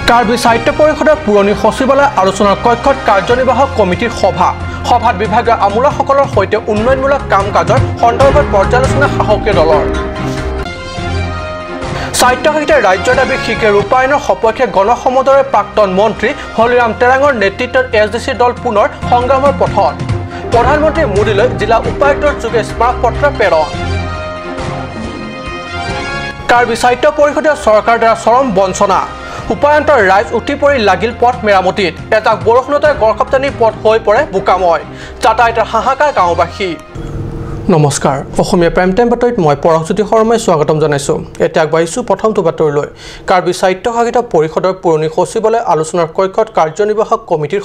কাৰ্বি সাহিত্য পৰিষদৰ পুৰণি সচিবালয় আলোচনাৰ কক্ষত কাৰ্যনিৰ্বাহক কমিটিৰ সভাত বিভাগীয় আমোলাসকলৰ সৈতে উন্নয়নমূলক কাম কাজৰ সন্দৰ্ভত পৰ্যালোচনা শাসকীয় দলৰ সাহিত্যশাসিত ৰাজ্যৰ দাবী শীঘ্ৰে ৰূপায়ণৰ সপক্ষে গণসমদলৰ প্ৰাক্তন মন্ত্ৰী হলিৰাম টেৰাঙৰ নেতৃত্বত এছডিচি দল পুনৰ সংগ্ৰামৰ পথত প্ৰধানমন্ত্ৰী মোদীলৈ জিলা উপায়ুক্তৰ যোগে স্মাৰকপত্ৰ প্ৰেৰণ কাৰ্বি সাহিত্য পৰিষদীয় চৰকাৰৰ দ্বাৰা চৰম বঞ্চনা উপায়ন্তৰ ৰাইজ উঠি পৰি লাগিল পথ মেৰামতিত এটা বৰষুণতে গড়কাপ্তানি পথ হৈ পৰে বোকাময় যাতায়াতৰ হাহাকাৰ গাঁওবাসী নমস্কাৰ অসমীয়া প্ৰাইম টাইম বাতৰিত মই পৰশজ্যোতি শৰ্মাই স্বাগতম জনাইছো এতিয়া আগবাঢ়িছো প্ৰথমটো বাতৰিলৈ কাৰ্বি সাহিত্যশাসিত পৰিষদৰ পুৰণি সচিবালয় আলোচনাৰ কক্ষত কাৰ্যনিৰ্বাহক কমিটিৰ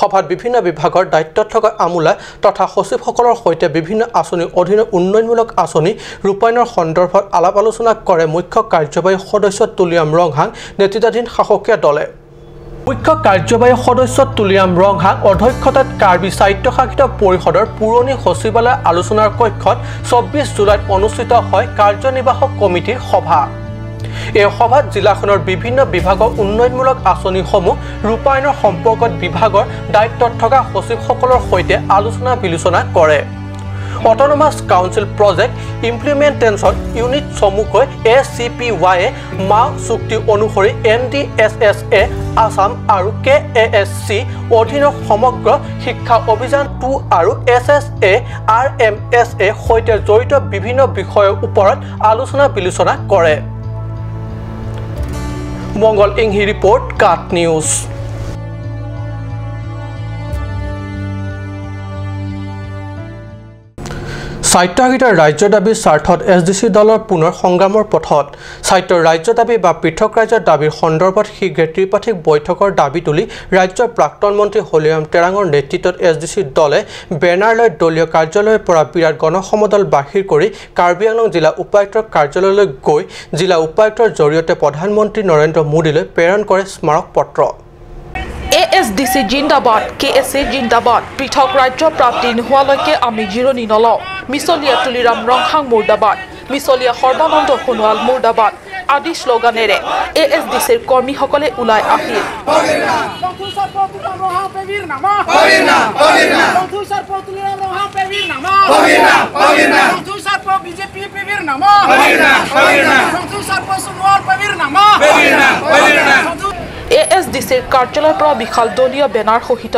সভাত বিভিন্ন বিভাগৰ দায়িত্বত থকা আমোলা তথা সচিবসকলৰ সৈতে বিভিন্ন আঁচনিৰ অধীনৰ উন্নয়নমূলক আঁচনি ৰূপায়ণৰ সন্দৰ্ভত আলাপ আলোচনা কৰে মুখ্য কাৰ্যবাহী সদস্য তুলিয়াম ৰংহাং নেতৃত্বাধীন শাসকীয় দলে মুখ্য কাৰ্যবাহী সদস্য তুলিয়াম ৰংহাং অধ্যক্ষতাত কাৰ্বি সাহিত্যশাসিত পৰিষদৰ পুৰণি সচিবালয় আলোচনাৰ কক্ষত 24 জুলাইত অনুষ্ঠিত হয় কাৰ্যনিৰ্বাহক কমিটিৰ সভা এই সভাত জিলাখনৰ বিভিন্ন বিভাগৰ উন্নয়নমূলক আঁচনিসমূহ ৰূপায়ণৰ সম্পৰ্কত বিভাগৰ দায়িত্বত থকা সচিবসকলৰ সৈতে আলোচনা বিলোচনা কৰে autonomous council project implementation unit চমুকৈ ACPY মা চুক্তি অনুসৰি NDSSA আসাম আৰু KASC অধীনৰ সমগ্ৰ শিক্ষা অভিযান 2 আৰু SSA RMSA সৈতে জড়িত বিভিন্ন বিষয়ৰ ওপৰত আলোচনা বিলোচনা কৰে মংগল ইংহি ৰিপৰ্ট কাট নিউজ সাহিত্যশাসিত ৰাজ্যৰ দাবীৰ স্বাৰ্থত এছডিচি দলৰ পুনৰ সংগ্ৰামৰ পথত সাহিত্যৰ ৰাজ্য দাবী বা পৃথক ৰাজ্যৰ দাবীৰ সন্দৰ্ভত শীঘ্ৰে ত্ৰিপাক্ষিক বৈঠকৰ দাবী তুলি ৰাজ্যৰ প্ৰাক্তন মন্ত্ৰী হলিৰাম টেৰাঙৰ নেতৃত্বত এছডিচি দলে বেনাৰ লৈ দলীয় কাৰ্যালয়ৰ পৰা বিৰাট গণসমদল বাহিৰ কৰি কাৰ্বি আংলং জিলা উপায়ুক্তৰ কাৰ্যালয়লৈ গৈ জিলা উপায়ুক্তৰ জৰিয়তে প্ৰধানমন্ত্ৰী নৰেন্দ্ৰ মোদীলৈ প্ৰেৰণ কৰে স্মাৰক পত্ৰ ASDC জিন্দাবাদ KSA জিন্দাবাদ পৃথক ৰাজ্য প্ৰাপ্তি নোহোৱালৈকে আমি জিৰণি নলওঁ মিছলীয়া তুলিৰাম ৰংহাং মুৰ্দাবাদ মিছলীয়া সৰ্বানন্দ সোণোৱাল মুৰ্দাবাদ আদি শ্লোগানেৰে ASDCৰ কৰ্মীসকলে ওলাই আহিল ASDCৰ কাৰ্যালয়ৰ পৰা বিশাল দলীয় বেনাৰ সহিত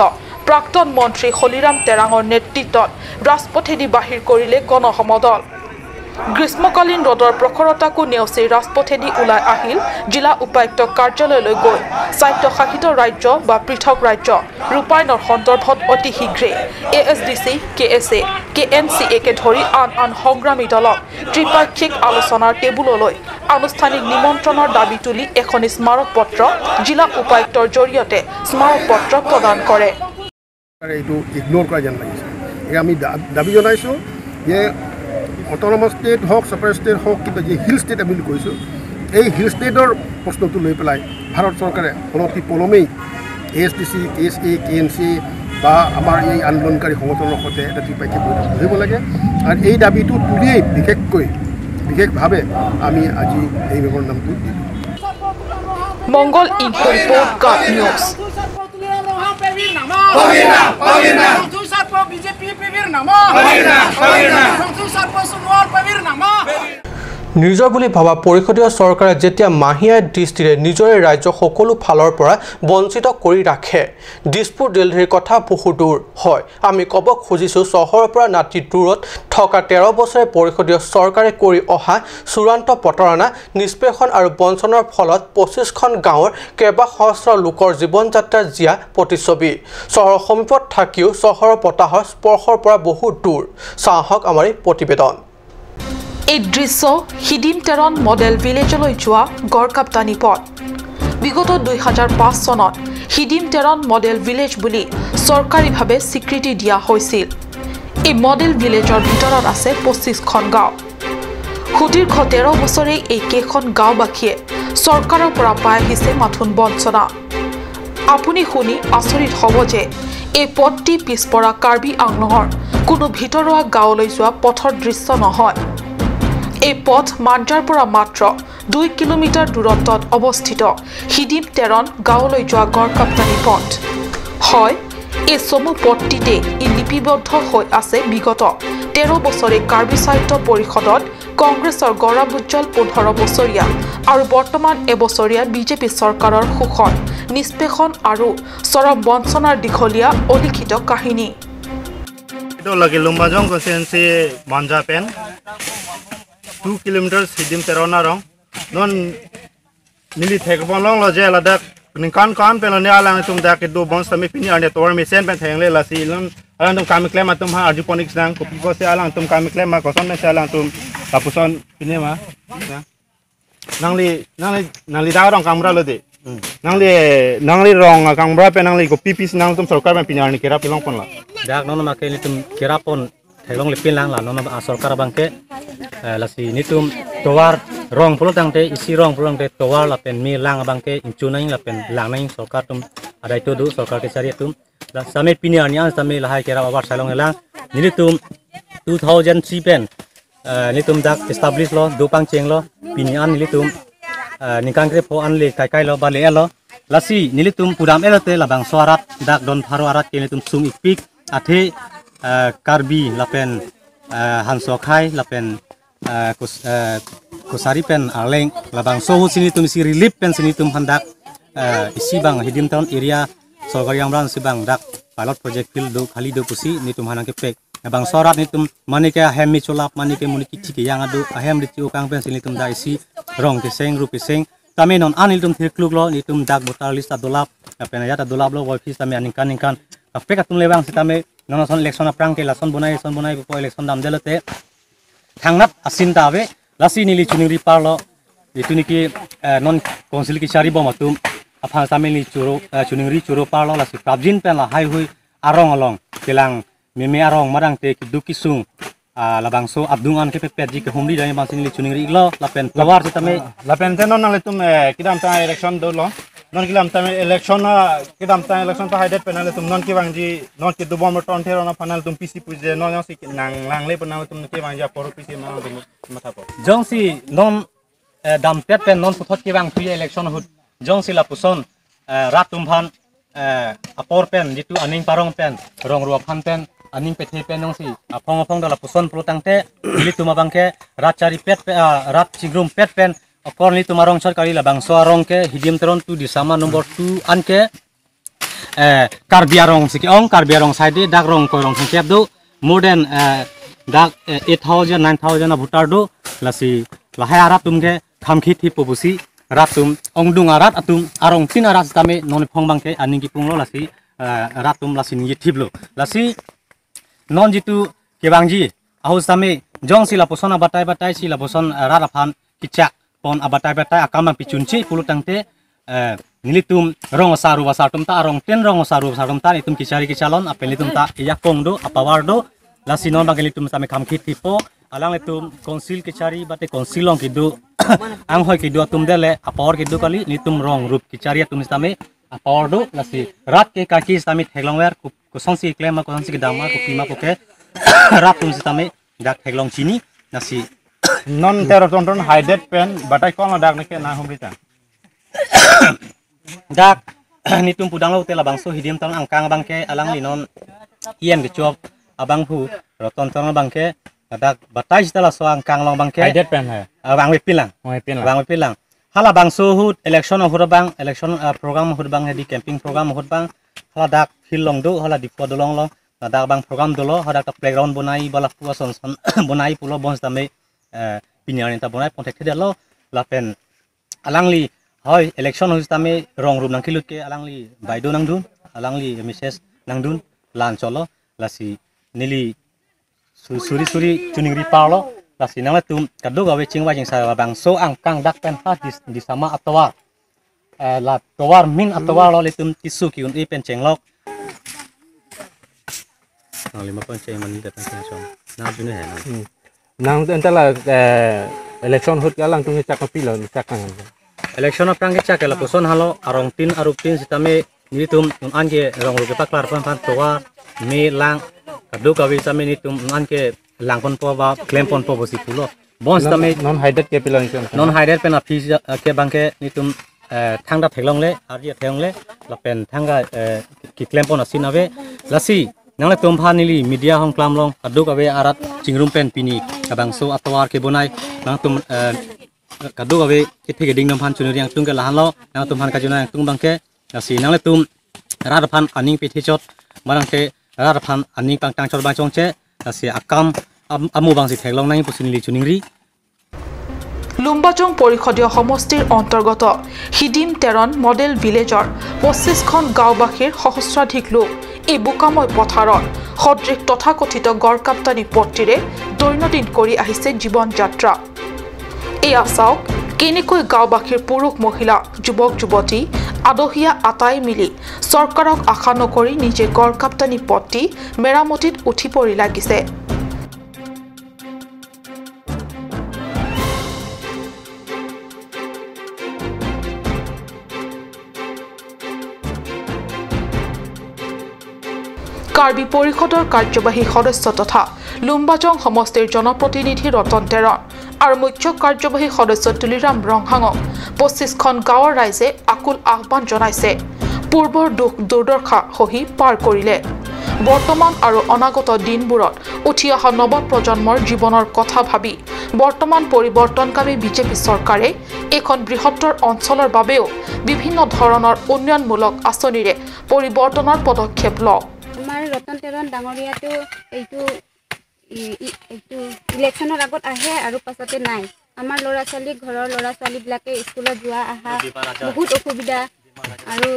প্ৰাক্তন মন্ত্ৰী হলিৰাম টেৰাঙৰ নেতৃত্বত ৰাজপথেদি বাহিৰ কৰিলে গণসমদল গ্ৰীষ্মকালীন ৰদৰ প্ৰখৰতাকো নেওচি ৰাজপথেদি ওলাই আহিল জিলা উপায়ুক্ত কাৰ্যালয়লৈ গৈ স্বায়ত্তশাসিত ৰাজ্য বা পৃথক ৰাজ্য ৰূপায়ণৰ সন্দৰ্ভত অতি শীঘ্ৰে ASDC KSA KNCA-কে ধৰি আন সংগ্ৰামী দলক ত্ৰিপাক্ষিক আলোচনাৰ টেবুললৈ আনুষ্ঠানিক নিমন্ত্ৰণৰ দাবী তুলি এখন স্মাৰক পত্ৰ জিলা উপায়ুক্তৰ জৰিয়তে স্মাৰক পত্ৰ প্ৰদান কৰে এইটো ইগনোৰ কৰা যেন লাগিছে আমি দাবী জনাইছোঁ যে অটোনমাস ষ্টেট হওক ছেপাৰেট ষ্টেট হওক কিবা যে হিল ষ্টেট আমি কৈছোঁ এই হিল ষ্টেটৰ প্ৰশ্নটো লৈ পেলাই ভাৰত চৰকাৰে অনতি পলমেই ASDC KSA KNCA বা আমাৰ এই আন্দোলনকাৰী সংগঠনৰ সৈতে এটা ত্ৰিপাক্ষিক বৈঠক বহিব লাগে আৰু এই দাবীটো তুলিয়েই বিশেষভাৱে আমি আজি এই মেমৰেণ্ডামটো দিলোঁ মংগল ইংহি ৰিপৰ্ট কাট নিউজ নিজৰ বুলি ভাবা পৰিষদীয় চৰকাৰে যেতিয়া মাহিয়াৰ দৃষ্টিৰে নিজৰে ৰাজ্য সকলো ফালৰ পৰা বঞ্চিত কৰি ৰাখে দিছপুৰ দিল্লীৰ কথা বহু দূৰ হয় আমি ক'ব খুজিছোঁ চহৰৰ পৰা নাতি দূৰত থকা 13 বছৰে পৰিষদীয় চৰকাৰে কৰি অহা চূড়ান্ত প্ৰতাৰণা নিষ্পেষণ আৰু বঞ্চনাৰ ফলত 25খন গাঁৱৰ কেইবা সহস্ৰ লোকৰ জীৱন যাত্ৰাৰ জীয়া প্ৰতিচ্ছবি চহৰৰ সমীপত থাকিও চহৰৰ বতাহৰ স্পৰ্শৰ পৰা বহু দূৰ চাহক আমাৰ এই প্ৰতিবেদন এই দৃশ্য হিডিম টেৰন মডেল ভিলেজলৈ যোৱা গড়কাপ্তানি পথ বিগত 2005 চনত হিডিম টেৰন মডেল ভিলেজ বুলি চৰকাৰীভাৱে স্বীকৃতি দিয়া হৈছিল এই মডেল ভিলেজৰ ভিতৰত আছে 25খন গাঁও সুদীৰ্ঘ 13 বছৰে এই কেইখন গাঁওবাসীয়ে চৰকাৰৰ পৰা পাই আহিছে মাথোন বঞ্চনা আপুনি শুনি আচৰিত হ'ব যে এই পথটি পিছপৰা কাৰ্বি আংলঙৰ কোনো ভিতৰুৱা গাঁৱলৈ যোৱা পথৰ দৃশ্য নহয় এই পথ মাঞ্জাৰ পৰা মাত্ৰ 2 কিলোমিটাৰ দূৰত্বত অৱস্থিত হিডিম তেৰণ গাঁৱলৈ যোৱা গড়কাপ্তানি পথ হয়। এই চমু পথটিতে ই লিপিবদ্ধ হৈ আছে বিগত 13 বছৰে কাৰ্বি সাহিত্য পৰিষদত কংগ্ৰেছৰ গৌৰৱোজ্জ্বল 15 বছৰীয়া আৰু বৰ্তমান এবছৰীয়া বিজেপি চৰকাৰৰ শোষণ নিষ্পেষণ আৰু চৰম বঞ্চনাৰ দীঘলীয়া অলিখিত কাহিনী। Itu lagi lumbajong konsensi Manjapen 2 kilometer sidim terona rong non nili thekbon long lo je ladak ninkan kan pelone alang tum dak do bon sami pini ane tor mesen pen thengle la si lon alang tum kam klem atum ha hydroponics nang kopi ko se alang tum kam klem ma koson me se alang tum tapuson pini ma nangli da rong kamra lo de nangli rong kamra pe nangli ko pipis nang tum sarkar pen pini ane kira pilong pon la dak nono make nitum kirapon thelong lepin lang la nono sarkar bangke lasi nitum towar rong pulo tangte isi rong pulo tangte towar lapen mi lang bangke inchunai lapen langnai sarkar tum ada itu du sarkar ke cari tum la same piniarnya same lahai kira awar salong lang nitum 2003 pen nitum dak establish lo dopang cheng lo pinian nitum nikang kre po anle kai lo bale lo lasi nilitum pudam elote labang suarat dak don pharo arat ke nitum sung ipik athe karbi lapen hanso khai lapen kusari pen aleng labang sohu sini tum si relief pen sini tum handak isi bang hidim town area sorgari amran si bang dak pilot project field do khali do pusi ni tum hanang ke pek bang sorat ni tum manike ahem mi cholap manike muniki chiki yang adu ahem ritiu kang pen sini tum da isi rong ke seng rupi seng tame non anil tum thirkluk lo ni tum dak botal lista dolap pen ya ta dolap lo office tame aninkan apek atum lebang si tame non son election aprang ke lason bonai ko election dam delote thangnap asin tawe lasi nili chuning ri parlo itu niki non konsil ki chari bom atum apha sameli churo chuning ri churo parlo lasi prabjin pen la hai hui arong along kelang meme arong marang te ki dukisung labang so abdungan ke pepet ji ke humri dai bangsin li chuning ri lo lapen lawar tame lapen te non le tum kidam ta election do lo non kilam tame election kidam ta election pa haidet penale tum non ki bangji non ki dubom ton thero na panal tum pc puje non si nang le penal tum ki bangja por pc ma tum matha po jongsi non dam pet pen non puthot ki bang tu election hut jongsi la puson ratum phan apor pen jitu aning parong pen rong ruap phan pen aning pethe pen nong si apong dala puson protangte li tuma bangke rat chari pet rat chigrum pet pen akor li tuma rong sarkari la bang so rong ke hidim teron tu di sama nomor 2 anke karbiarong siki ong karbiarong side dak rong ko rong kep do more than dak 8000 9000 voter do lasi lahai arat tumge khamkhi thi popusi ratum ongdung arat atum arong tin arat tame non phong bangke aning ki punglo lasi ratum lasi ni thiblo lasi non jitu kebangji ahus tame jong sila posona batai sila poson raraphan kichak pon abatai akamang pichunchi pulutangte nilitum rong saru wasatum ta arong ten rong saru wasatum ta itum kichari kichalon apelitum ta yakong do apawardo lasi non bangelitum tame khamkhi tipo alang itum konsil kichari bate konsilong kidu ang hoy kidu atum dele apawar kidu kali nitum rong rup kichari atum tame apawar do lasi rat ke kaki tame theglongwer kusongsi klema kusongsi dama kupima poke rat tum tame dak theglong chini nasi non tero ton haidet pen batai kon dak ne ke na humrita dak nitum pudang lo tela bangso hidim tang angkang bangke alang linon ien gechop abang hu roton ton bangke dak batai tela so angkang long bangke haidet pen ha bang pilang hala bangso hut election hut bang election program hut bang hedi camping program hut bang hala dak fil long do hala dipo dolong lo dak bang program dolo hala dak playground bonai bala puas son bonai pulo bons tame pinian ta bonai pontek de lo lapen alangli hoy election hus tame rong rum nang kilut ke alangli baido nang dun alangli mrs nang dun lan cholo lasi nili suri chuning ri palo lasi nang tum kadu gawe chingwa jing sa bang so angkang dak pen ha di sama atwa la towar min atwa lo litum tisu ki un i pen chenglok lima pon cheng mani da pen chong na june he nang entala election hut galang tung chak pilo chak nang election aprang ke chak la poson halo arong tin arup tin sitame nitum ange rong ru ke paklar pan towar me lang kadu kawi same nitum anke langpon po ba klempon po bosi pulo bonds tame non hided capital non hided pen a fees ke bangke nitum thangda thelongle arya thelongle la pen thanga ki claim pon asinabe lasi nangle tumpha nili media hong klamlong aduk abe arat chingrum pen pini kabangso atwar ke bonai nang tum kaduk abe kithike ding nam phan chunuri yang tung ke lahanlo nang tum phan ka juna tung bangke lasi nangle tum rar phan aning pe thichot marangke rar phan aning pang tang chor bang chongche lasi akam amu bangsi thelong nai pusinili chuningri Lumbajong পৰিষদীয় সমষ্টিৰ অন্তৰ্গত হিডিম Teron model ভিলেজৰ 25খন গাঁওবাসীৰ সহস্ৰাধিক লোক এই বোকাময় পথাৰত সদৃশ তথাকথিত গড়কাপ্তানি পথটিৰে দৈনন্দিন কৰি আহিছে জীৱন যাত্ৰা এয়া চাওক কেনেকৈ গাঁওবাসীৰ পুৰুষ মহিলা যুৱক যুৱতী আদহীয়া আটাই মিলি চৰকাৰক আশা নকৰি নিজে গড়কাপ্তানি পথটি মেৰামতিত উঠি পৰি লাগিছে কাৰ্বি পৰিষদৰ কাৰ্যবাহী সদস্য তথা লুম্বাজং সমষ্টিৰ জনপ্ৰতিনিধি ৰতন তেৰণ আৰু মুখ্য কাৰ্যবাহী সদস্য তুলিৰাম ৰংহাঙক 25খন গাঁৱৰ ৰাইজে আকুল আহ্বান জনাইছে পূৰ্বৰ দুখ দুৰ্দশা সহি পাৰ কৰিলে বৰ্তমান আৰু অনাগত দিনবোৰত উঠি অহা নৱ প্ৰজন্মৰ জীৱনৰ কথা ভাবি বৰ্তমান পৰিৱৰ্তনকামী বিজেপি চৰকাৰে এখন বৃহত্তৰ অঞ্চলৰ বাবেও বিভিন্ন ধৰণৰ উন্নয়নমূলক আঁচনিৰে পৰিৱৰ্তনৰ পদক্ষেপ লয় আমাৰ ৰতন তেৰণ ডাঙৰীয়াটো এইটো ইলেকশ্যনৰ আগত আহে আৰু পাছতে নাই আমাৰ ল'ৰা ছোৱালী ঘৰৰ ল'ৰা ছোৱালীবিলাকে স্কুলত যোৱা আহা বহুত অসুবিধা আৰু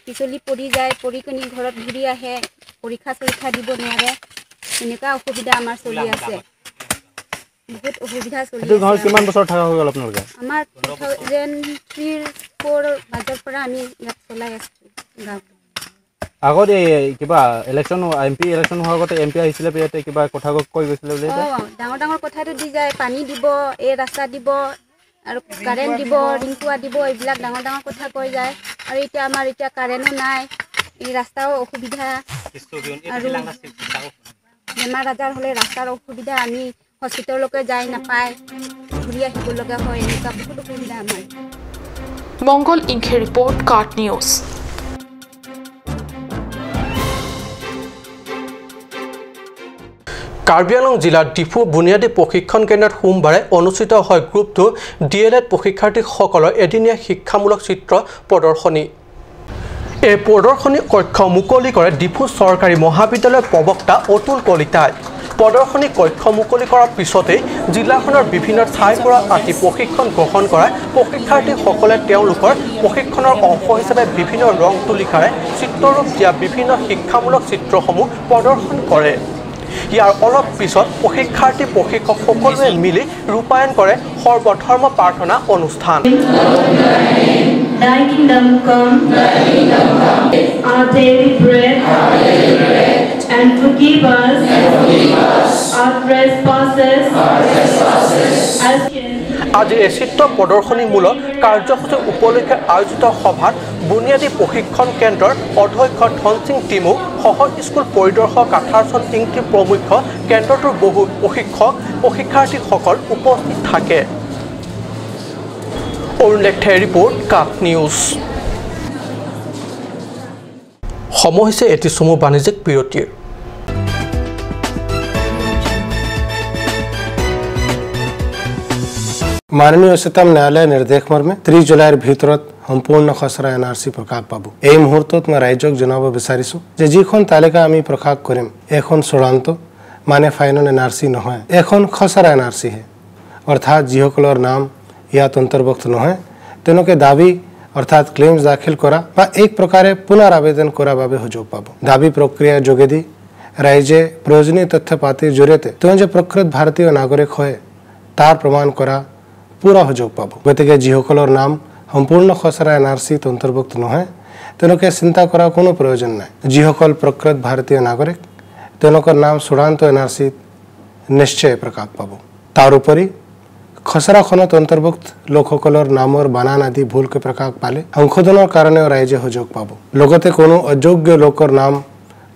পিছলি পৰি যায় পৰি কিনি ঘৰত ঘূৰি আহে পৰীক্ষা দিব নোৱাৰে এনেকুৱা অসুবিধা আমাৰ চলি আছে বহুত অসুবিধা চলি আছে ঘৰ কিমান বছৰ থকা হৈ গ'ল আপোনালোকে আমাৰ 2003-4 বাজৰ পৰা আমি ইয়াত চলাই আছোঁ গাঁও আগত কিবা ইলেকশ্যন এমপি ইলেকশ্যন হোৱাৰ আগতে এমপি আহিছিলে ইয়াতে কিবা কথা কৈ গৈছিলে বোলে ডাঙৰ ডাঙৰ কথাটো দি যায় পানী দিব এই ৰাস্তা দিব আৰু কাৰেণ্ট দিব ৰিংকুৱা দিব এইবিলাক ডাঙৰ ডাঙৰ কথা কৈ যায় আৰু এতিয়া আমাৰ এতিয়া কাৰেণ্টো নাই এই ৰাস্তাও অসুবিধা আৰু বেমাৰ আজাৰ হ'লে ৰাস্তাৰ অসুবিধা আমি হস্পিটেললৈকে যাই নাপায় ঘূৰি আহিব লগা হয় এনেকুৱা বহুত অসুবিধা আমাৰ মংগল ইংখে ৰিপৰ্ট কাৰ্ট নিউজ কাৰ্বি আংলং জিলাৰ ডিফু বুনিয়াদী প্ৰশিক্ষণ কেন্দ্ৰত সোমবাৰে অনুষ্ঠিত হয় গ্ৰুপ 2 ডিএলএড প্ৰশিক্ষাৰ্থীসকলৰ এদিনীয়া শিক্ষামূলক চিত্ৰ প্ৰদৰ্শনী এই প্ৰদৰ্শনী কক্ষ মুকলি কৰে ডিফু চৰকাৰী মহাবিদ্যালয়ৰ প্ৰবক্তা অতুল কলিতাই প্ৰদৰ্শনী কক্ষ মুকলি কৰাৰ পিছতেই জিলাখনৰ বিভিন্ন ঠাইৰ পৰা আদি প্ৰশিক্ষণ গ্ৰহণ কৰা প্ৰশিক্ষাৰ্থীসকলে তেওঁলোকৰ প্ৰশিক্ষণৰ অংশ হিচাপে বিভিন্ন ৰং তুলিকাৰে চিত্ৰৰূপ দিয়া বিভিন্ন শিক্ষামূলক চিত্ৰসমূহ প্ৰদৰ্শন কৰে ইয়াৰ অলপ পিছত প্ৰশিক্ষাৰ্থী প্ৰশিক্ষক সকলোৱে মিলি ৰূপায়ণ কৰে সৰ্বধৰ্ম প্ৰাৰ্থনা অনুষ্ঠান Thy kingdom come, our daily bread, and forgive us our trespasses, as আজি এই চিত্ৰ প্ৰদৰ্শনীমূলক কাৰ্যসূচী উপলক্ষে আয়োজিত সভাত বুনিয়াদী প্ৰশিক্ষণ কেন্দ্ৰৰ অধ্যক্ষ ধন সিং টিমু সহ স্কুল পৰিদৰ্শক কাঠাৰচন্দ টিংটি প্ৰমুখ কেন্দ্ৰটোৰ বহু প্ৰশিক্ষক প্ৰশিক্ষাৰ্থীসকল উপস্থিত থাকে অৰুণেক্ষে ৰিপৰ্ট কাট নিউজ সময় হৈছে এটি চমু বাণিজ্যিক বিৰতিৰ माननीय उच्चतम न्यायालय निर्देश मर्मे 3 जुलाইৰ ভিতৰত সম্পূৰ্ণ খসৰা এনআৰসি প্ৰকাশ পাব এই মুহূৰ্তত মই ৰাজ্যক জনাব বিচাৰিছো যে যিখন তালিকা আমি প্ৰকাশ কৰিম এখন চূড়ান্ত মানে ফাইনেল এনআৰসি নহয় এখন খসৰা এনআৰসি হে অৰ্থাৎ যিসকলৰ নাম ইয়াত অন্তৰ্ভুক্ত নহয় তেওঁলোকে দাবী অৰ্থাৎ ক্লেইমছ দাখিল কৰা বা এক প্ৰকাৰে পুনৰ আবেদন কৰাৰ বাবে সুযোগ পাব দাবী প্ৰক্ৰিয়াৰ যোগেদি ৰাজ্যে প্ৰয়োজনীয় তথ্য পাতিৰ জৰিয়তে তেওঁ যে প্ৰকৃত ভাৰতীয় নাগৰিক হয় তাৰ প্ৰমাণ কৰা পুৰা সুযোগ পাব গতিকে যিসকলৰ নাম সম্পূৰ্ণ খসৰা এনআৰসিত অন্তৰ্ভুক্ত নহয় তেওঁলোকে চিন্তা কৰাৰ কোনো প্ৰয়োজন নাই যিসকল প্ৰকৃত ভাৰতীয় নাগৰিক তেওঁলোকৰ নাম চূড়ান্ত এনআৰসিত নিশ্চয় প্ৰকাশ পাব তাৰ উপৰি খসৰাখনত অন্তৰ্ভুক্ত লোকসকলৰ নামৰ বানান আদি ভুলকৈ প্ৰকাশ পালে সংশোধনৰ কাৰণেও ৰাইজে সুযোগ পাব লগতে কোনো অযোগ্য লোকৰ নাম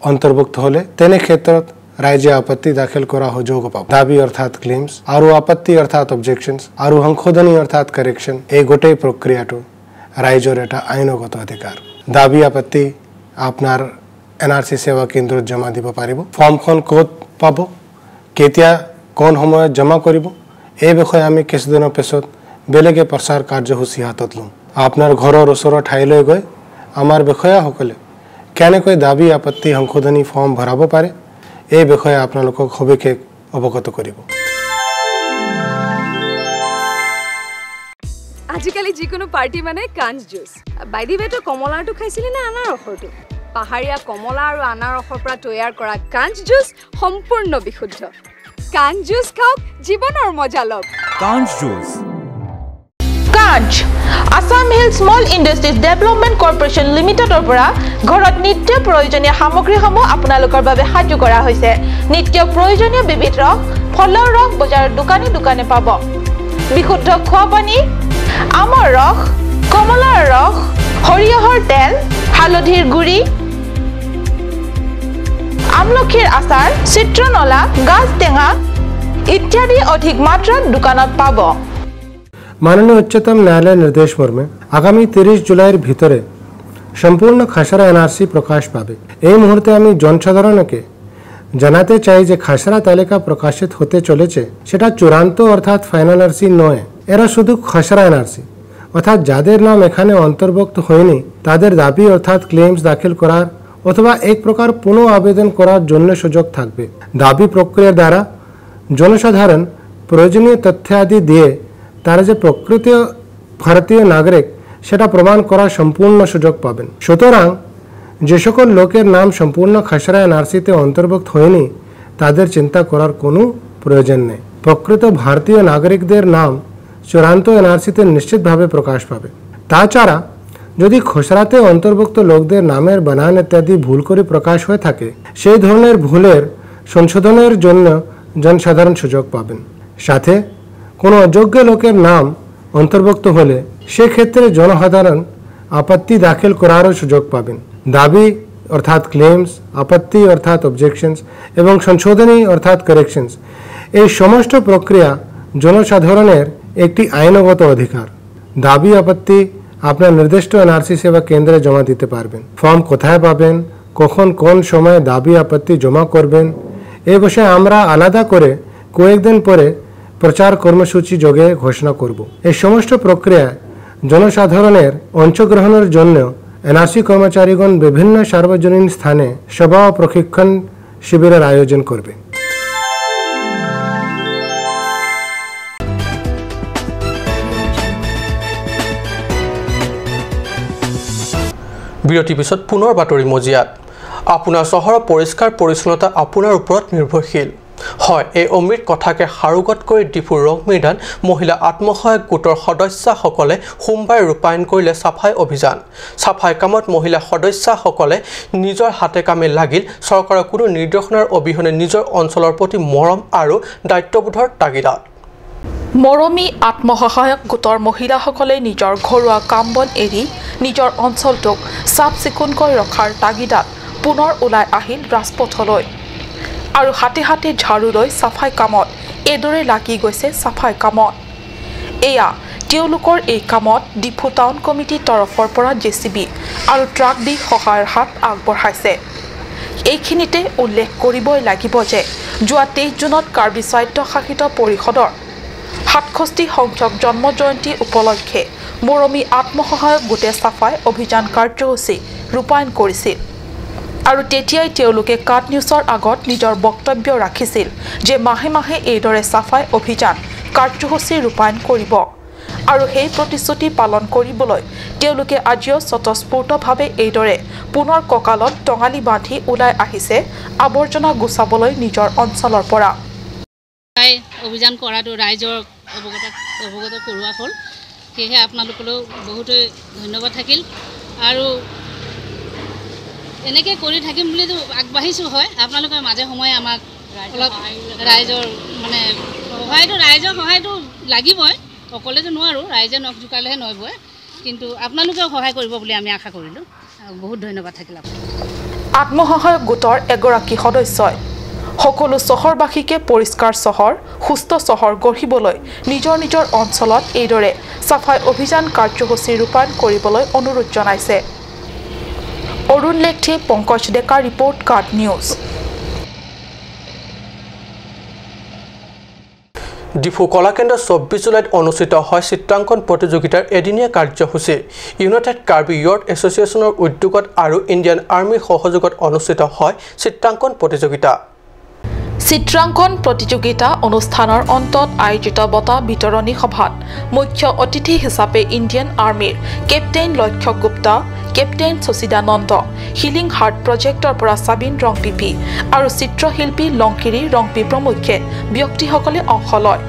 অন্তৰ্ভুক্ত হ'লে তেনে ক্ষেত্ৰত ৰাইজে আপত্তি দাখিল কৰা সুযোগ পাব দাবি অৰ্থাৎ ক্লেমস আৰু আপত্তি অৰ্থাৎ অবজেকশনস আৰু সংশোধনী অৰ্থাৎ কাৰেকশন এই গোটেই প্ৰক্ৰিয়াটো ৰাইজৰ এটা আইনগত অধিকাৰ দাবি আপত্তি আপনাৰ এনআৰসি সেৱা কেন্দ্ৰত জমা দিব পাৰিব ফৰ্মখন ক'ত পাব কেতিয়া কোন সময়ত জমা কৰিব এই বিষয়ে আমি কিছুদিনৰ পিছত বেলেগে প্ৰচাৰ কাৰ্যসূচী হাতত লম আপোনাৰ ঘৰৰ ওচৰৰ ঠাইলৈ গৈ আমাৰ বিষয়াসকলে কেনেকৈ দাবী আপত্তি সংশোধনী ফৰ্ম ভৰাব পাৰে এই বিষয়ে আপোনালোকক সবিশেষ অৱগত কৰিব আজিকালি যিকোনো পাৰ্টি মানে কাঞ্চ জুচ বাই দি ৱে তো কমলাটো খাইছিলি না আনাৰসৰটো পাহাৰীয়া কমলা আৰু আনাৰসৰ পৰা তৈয়াৰ কৰা কাঞ্চ জুচ সম্পূৰ্ণ বিশুদ্ধ কাঞ্চ জুচ খাওক জীৱনৰ মজা লওক কাঞ্চ জুচ কাঞ্চ Assam small industries development corporation লিমিটেডৰ পৰা ঘৰত নিত্য প্ৰয়োজনীয় সামগ্ৰীসমূহ আপোনালোকৰ বাবে সাজু কৰা হৈছে নিত্য প্ৰয়োজনীয় বিবিধ ৰস ফলৰ ৰস বজাৰৰ দোকানে দোকানে পাব বিশুদ্ধ খোৱা পানী আমৰ ৰস কমলাৰ ৰস সৰিয়হৰ তেল হালধিৰ গুড়ি আমলখিৰ আচাৰ চিত্ৰনলা গাছ টেঙা ইত্যাদি অধিক মাত্ৰাত দোকানত পাব माननीय उच्चतम न्यायालय निर्देश मर्मे आगामी 30 जुलाइर भितरे सम्पूर्ण खासरा एनआरसी प्रकाश पाबे এই মুহূর্তে আমি জনসাধারণকে জানাতে চাই যে খাসরা তালিকা প্রকাশিত হতে চলেছে সেটা চূড়ান্ত অর্থাৎ ফাইনাল এনআরসি নয় এরা শুধু খাসরা এনআরসি অর্থাৎ যাদের নাম এখানে অন্তর্ভুক্ত হয়নি তাদের দাবি অর্থাৎ ক্লেমস দাখিল করার অথবা এক প্রকার পুনঃ আবেদন করার জন্য সুযোগ থাকবে দাবি প্রক্রিয়া দ্বারা জনসাধারণ প্রয়োজনীয় তথ্যাদি দিয়ে তারা যে প্রকৃত ভারতীয় নাগরিক সেটা প্রমাণ করার সম্পূর্ণ সুযোগ পাবেন সুতরাং যে সকল লোকের নাম সম্পূর্ণ খাসরা এনআরসিতে অন্তর্ভুক্ত হয়নি তাদের চিন্তা করার কোনো প্রয়োজন নেই প্রকৃত ভারতীয় নাগরিকদের নাম চূড়ান্ত এনআরসিতে নিশ্চিতভাবে প্রকাশ পাবে তাছাড়া যদি খসড়াতে অন্তর্ভুক্ত লোকদের নামের বানান ইত্যাদি ভুল করে প্রকাশ হয়ে থাকে সেই ধরনের ভুলের সংশোধনের জন্য জনসাধারণ সুযোগ পাবেন সাথে কোনো অযোগ্য লোকের নাম অন্তর্ভুক্ত হলে সেক্ষেত্রে জনসাধারণ আপত্তি দাখিল করারও সুযোগ পাবেন দাবি অর্থাৎ ক্লেমস আপত্তি অর্থাৎ অবজেকশনস এবং সংশোধনী অর্থাৎ কারেকশনস এই সমস্ত প্রক্রিয়া জনসাধারণের একটি আইনগত অধিকার দাবি আপত্তি আপনার নির্দিষ্ট এনআরসি সেবা কেন্দ্রে জমা দিতে পারবেন ফর্ম কোথায় পাবেন কখন কোন সময়ে দাবি আপত্তি জমা করবেন এই বিষয়ে আমরা আলাদা করে কয়েকদিন পরে প্রচার কর্মসূচি যোগে ঘোষণা করব এই সমস্ত প্রক্রিয়ায় জনসাধারণের অংশগ্রহণের জন্য এনআরসি কর্মচারীগণ বিভিন্ন সার্বজনীন স্থানে সভা ও প্রশিক্ষণ শিবিরের আয়োজন করবে বিৰতিৰ পিছত পুনৰ বাতৰি মজিয়াত আপোনাৰ চহৰৰ পৰিষ্কাৰ পৰিচ্ছন্নতা আপোনাৰ ওপৰত নিৰ্ভৰশীল হয় এই অমৃত কথাকে হাৰুগত কৰি ডিফুৰ ৰং মৈদান মহিলা আত্মসহায়ক গোটৰ সদস্যসকলে সোমবাৰে ৰূপায়ণ কৰিলে সাফাই অভিযান সাফাই কামত মহিলা সদস্যসকলে নিজৰ হাতে কামে লাগিল চৰকাৰৰ কোনো নিৰ্দেশনাৰ অবিহনে নিজৰ অঞ্চলৰ প্ৰতি মৰম আৰু দায়িত্ববোধৰ তাগিদাত মৰমী আত্মসহায়ক গোটৰ মহিলাসকলে নিজৰ ঘৰুৱা কাম বন এৰি নিজৰ অঞ্চলটোক চাফ চিকুণকৈ ৰখাৰ তাগিদাত পুনৰ ওলাই আহিল ৰাজপথলৈ আৰু হাতে হাতে ঝাৰু লৈ সাফাই কামত এদৰে লাগি গৈছে সাফাই কামত এয়া তেওঁলোকৰ এই কামত ডিফু টাউন কমিটিৰ তৰফৰ পৰা জেচিবি আৰু ট্ৰাক দি সহায়ৰ হাত আগবঢ়াইছে এইখিনিতে উল্লেখ কৰিবই লাগিব যে যোৱা 23 জুনত কাৰ্বি স্বায়ত্তশাসিত পৰিষদৰ 67 সংখ্যক জন্ম জয়ন্তী উপলক্ষে মৰমী আত্মসহায়ক গোটে সাফাই অভিযান কাৰ্যসূচী ৰূপায়ণ কৰিছিল আৰু তেতিয়াই তেওঁলোকে কাট নিউজৰ আগত নিজৰ বক্তব্য ৰাখিছিল যে মাহে মাহে এইদৰে সাফাই অভিযান কাৰ্যসূচী ৰূপায়ণ কৰিব আৰু সেই প্ৰতিশ্ৰুতি পালন কৰিবলৈ তেওঁলোকে আজিও স্বতঃস্ফূৰ্তভাৱে এইদৰে পুনৰ কঁকালত টঙালি বান্ধি ওলাই আহিছে আৱৰ্জনা গুচাবলৈ নিজৰ অঞ্চলৰ পৰা অভিযান কৰাটো ৰাইজৰ অৱগত কৰোৱা হ'ল সেয়েহে আপোনালোকলৈ বহুতো ধন্যবাদ থাকিল আৰু এনেকৈ কৰি থাকিম বুলিতো আগবাঢ়িছোঁ হয় আপোনালোকৰ মাজে সময়ে আমাক অলপ ৰাইজৰ মানে ৰাইজৰ সহায়টো লাগিবই অকলেতো নোৱাৰোঁ ৰাইজে নখ জোকালেহে নবই কিন্তু আপোনালোকেও সহায় কৰিব বুলি আমি আশা কৰিলোঁ বহুত ধন্যবাদ থাকিল আপোনাক আত্মসহায়ক গোটৰ এগৰাকী সদস্যই সকলো চহৰবাসীকে পৰিষ্কাৰ চহৰ সুস্থ চহৰ গঢ়িবলৈ নিজৰ নিজৰ অঞ্চলত এইদৰে সাফাই অভিযান কাৰ্যসূচী ৰূপায়ণ কৰিবলৈ অনুৰোধ জনাইছে অৰুণ লেখে পংকজ ডেকা ৰিপৰ্ট কাৰ্ড নিউজ ডিফু কলাকেন্দ্ৰ 24 জুলাইত অনুষ্ঠিত হয় চিত্ৰাংকন প্ৰতিযোগিতাৰ এদিনীয়া কাৰ্যসূচী ইউনাইটেড কাৰ্বি য়ুথ এছ'চিয়েশ্যনৰ উদ্যোগত আৰু ইণ্ডিয়ান আৰ্মিৰ সহযোগত অনুষ্ঠিত হয় চিত্ৰাংকন প্ৰতিযোগিতা চিত্ৰাংকন প্ৰতিযোগিতা অনুষ্ঠানৰ অন্তত আয়োজিত বঁটা বিতৰণী সভাত মুখ্য অতিথি হিচাপে ইণ্ডিয়ান আৰ্মিৰ কেপ্টেইন লক্ষ্য Gupta captain Sashidananda healing heart প্ৰজেক্টৰ পৰা সাবিন ৰংপিপি আৰু চিত্ৰশিল্পী লংকিৰি ৰংপি প্ৰমুখ্যে ব্যক্তিসকলে অংশ লয়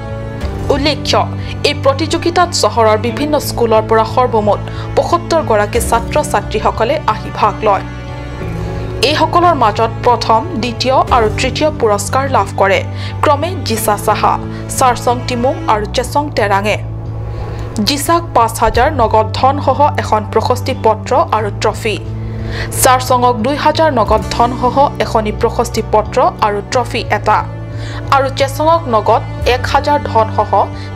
উল্লেখ্য এই প্ৰতিযোগিতাত চহৰৰ বিভিন্ন স্কুলৰ পৰা সৰ্বমুঠ ৭৫ গৰাকী ছাত্ৰ ছাত্ৰীসকলে আহি ভাগ লয় এইসকলৰ মাজত প্ৰথম দ্বিতীয় আৰু তৃতীয় পুৰস্কাৰ লাভ কৰে ক্ৰমে জিসা সাহা সাৰসং টিমুং আৰু চেছং তেৰাঙে জিসাক ৫,০০০ নগদ ধন সহ এখন প্ৰশস্তি পত্ৰ আৰু ট্ৰফি সাৰসংক ২,০০০ নগদ ধন সহ এখনি প্ৰশস্তি পত্ৰ আৰু ট্ৰফি এটা আৰু চেছংক নগদ ১,০০০ ধন সহ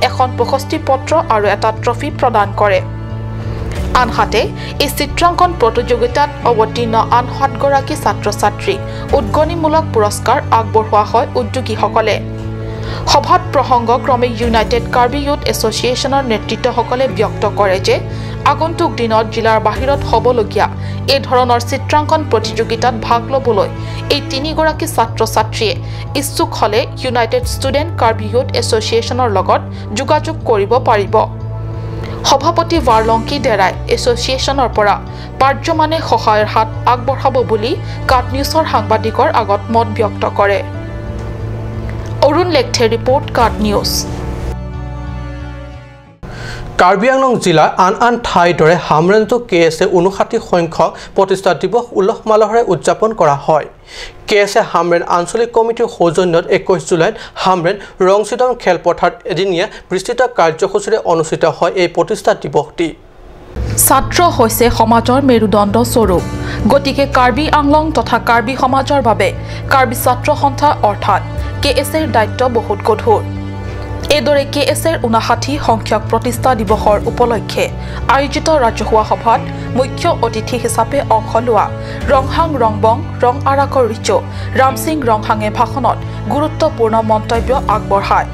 এখন প্ৰশস্তি পত্ৰ আৰু এটা ট্ৰফি প্ৰদান কৰে আনহাতে এই চিত্ৰাংকন প্ৰতিযোগিতাত অৱতীৰ্ণ আন ৭ গৰাকী ছাত্ৰ ছাত্ৰীক উদ্গনিমূলক পুৰস্কাৰ আগবঢ়োৱা হয় উদ্যোগীসকলে সভাত প্ৰসংগ ক্ৰমে ইউনাইটেড কাৰ্বি য়ুথ এছ'চিয়েশ্যনৰ নেতৃত্বসকলে ব্যক্ত কৰে যে আগন্তুক দিনত জিলাৰ বাহিৰত হ'বলগীয়া এই ধৰণৰ চিত্ৰাংকন প্ৰতিযোগিতাত ভাগ ল'বলৈ এই ৩ গৰাকী ছাত্ৰ ছাত্ৰীয়ে ইচ্ছুক হ'লে ইউনাইটেড ষ্টুডেণ্ট কাৰ্বি য়ুথ এছ'চিয়েশ্যনৰ লগত যোগাযোগ কৰিব পাৰিব সভাপতি ৱাৰলংকি ডেৰাই এছ'চিয়েশ্যনৰ পৰা পাৰ্যমানে সহায়ৰ হাত আগবঢ়াব বুলি কাট নিউজৰ সাংবাদিকৰ আগত মত ব্যক্ত কৰে অৰুণ লেখে ৰিপৰ্ট কাট নিউজ কাৰ্বি আংলং জিলাৰ আন ঠাইৰ দৰে হামৰেনতো কেএছএ 59 সংখ্যক প্ৰতিষ্ঠা দিৱস উলহ মালহেৰে উদযাপন কৰা হয় কেএছএ হামৰেন আঞ্চলিক কমিটিৰ সৌজন্যত 21 জুলাইত হামৰেন ৰংচিদং খেলপথাৰত এদিনীয়া বিস্তৃত কাৰ্যসূচীৰে অনুষ্ঠিত হয় এই প্ৰতিষ্ঠা দিৱসটি ছাত্ৰ হৈছে সমাজৰ মেৰুদণ্ড স্বৰূপ গতিকে কাৰ্বি আংলং তথা কাৰ্বি সমাজৰ বাবে কাৰ্বি ছাত্ৰ সন্থা অৰ্থাৎ কেএছএৰ দায়িত্ব বহুত গধুৰ এইদৰে কেএছএৰ 59 সংখ্যক প্ৰতিষ্ঠা দিৱসৰ উপলক্ষে আয়োজিত ৰাজহুৱা সভাত মুখ্য অতিথি হিচাপে অংশ লোৱা ৰংহাং ৰংবং ৰং আৰাকৰ ৰিচো ৰামসিং ৰংহাঙে ভাষণত গুৰুত্বপূৰ্ণ মন্তব্য আগবঢ়ায়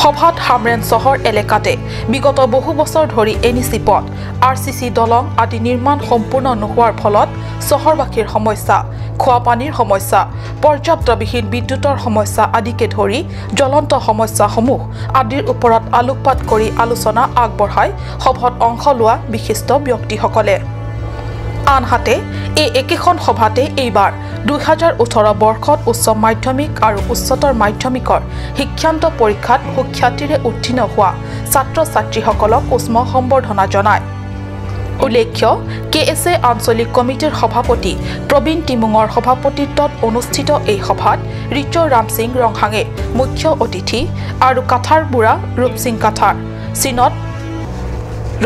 সভাত হামৰেন চহৰ এলেকাতে বিগত বহু বছৰ ধৰি এনইচি পথ আৰচিচি দলং আদি নিৰ্মাণ সম্পূৰ্ণ নোহোৱাৰ ফলত চহৰবাসীৰ সমস্যা খোৱা পানীৰ সমস্যা পৰ্যাপ্তবিহীন বিদ্যুতৰ সমস্যা আদিকে ধৰি জ্বলন্ত সমস্যাসমূহ আদিৰ ওপৰত আলোকপাত কৰি আলোচনা আগবঢ়াই সভাত অংশ লোৱা বিশিষ্ট ব্যক্তিসকলে আনহাতে এই একেখন সভাতে এইবাৰ 2018 বৰ্ষত উচ্চ মাধ্যমিক আৰু উচ্চতৰ মাধ্যমিকৰ শিক্ষান্ত পৰীক্ষাত সুখ্যাতিৰে উত্তীৰ্ণ হোৱা ছাত্ৰ ছাত্ৰীসকলক উষ্ম সম্বৰ্ধনা জনায় উল্লেখ্য কেএছএ আঞ্চলিক কমিটিৰ সভাপতি প্ৰবীণ টিমুঙৰ সভাপতিত্বত অনুষ্ঠিত এই সভাত ৰিচো ৰামসিং ৰংহাঙে মুখ্য অতিথি আৰু কাথাৰ বুঢ়া ৰূপসিং কাথাৰ চীনত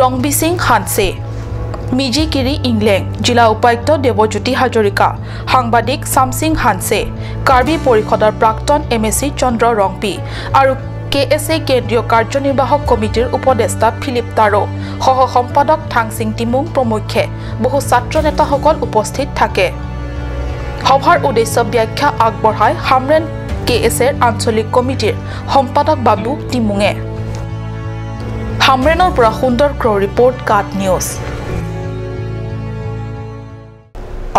ৰংবিসিং হানছে মিজিকিৰি ইংলেং জিলা উপায়ুক্ত দেৱজ্যোতি হাজৰিকা সাংবাদিক চামসিং হানছে কাৰ্বি পৰিষদৰ প্ৰাক্তন এমএছি চন্দ্ৰ ৰংপি আৰু কেএছএ কেন্দ্ৰীয় কাৰ্যনিৰ্বাহক কমিটিৰ উপদেষ্টা ফিলিপ তাৰো সহ সম্পাদক থাংসিং টিমুং প্ৰমুখ্যে বহু ছাত্ৰ নেতাসকল উপস্থিত থাকে সভাৰ উদ্দেশ্য ব্যাখ্যা আগবঢ়াই হামৰেন কেএছএৰ আঞ্চলিক কমিটিৰ সম্পাদক বাবু টিমুঙে হামৰেনৰ পৰা সুন্দৰ ক্ৰ ৰিপৰ্ট কাট নিউজ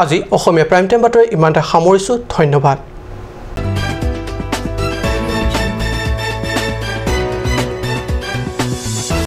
আজি অসমীয়া প্ৰাইম টাইম বাতৰি ইমানতে সামৰিছোঁ ধন্যবাদ